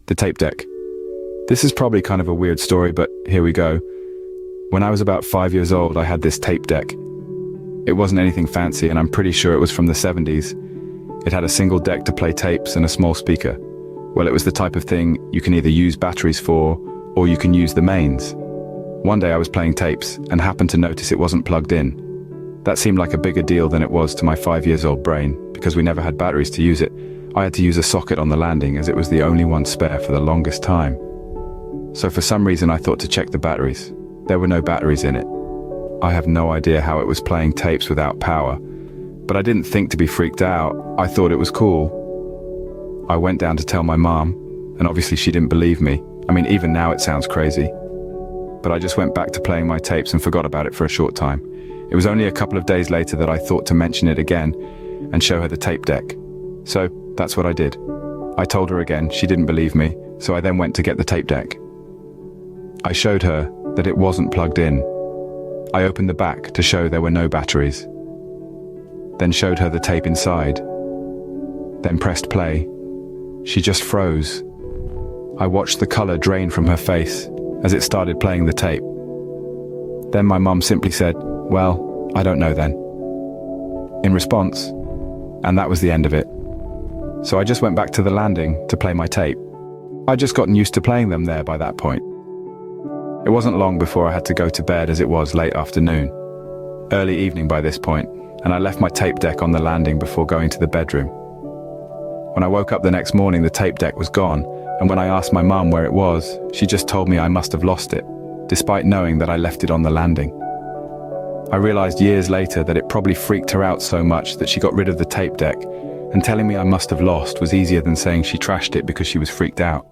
The tape deck. This is probably kind of a weird story, but here we go. When I was about 5 years old, I had this tape deck. It wasn't anything fancy, and I'm pretty sure it was from the 70s. It had a single deck to play tapes and a small speaker. Well, it was the type of thing you can either use batteries for, or you can use the mains. One day I was playing tapes and happened to notice it wasn't plugged in. That seemed like a bigger deal than it was to my 5-year-old brain, because we never had batteries to use it. I had to use a socket on the landing as it was the only one spare for the longest time. So for some reason I thought to check the batteries. There were no batteries in it. I have no idea how it was playing tapes without power, but I didn't think to be freaked out. I thought it was cool. I went down to tell my mom, and obviously she didn't believe me. I mean, even now it sounds crazy. But I just went back to playing my tapes and forgot about it for a short time. It was only a couple of days later that I thought to mention it again and show her the tape deck. So that's what I did. I told her again, she didn't believe me, so I then went to get the tape deck. I showed her that it wasn't plugged in. I opened the back to show there were no batteries. Then showed her the tape inside. Then pressed play. She just froze. I watched the color drain from her face as it started playing the tape. Then my mum simply said, "Well, I don't know then," in response, and that was the end of it. So I just went back to the landing to play my tape. I'd just gotten used to playing them there by that point. It wasn't long before I had to go to bed, as it was late afternoon. Early evening by this point, and I left my tape deck on the landing before going to the bedroom. When I woke up the next morning, the tape deck was gone, and when I asked my mum where it was, she just told me I must have lost it, despite knowing that I left it on the landing. I realized years later that it probably freaked her out so much that she got rid of the tape deck, and telling me I must have lost was easier than saying she trashed it because she was freaked out.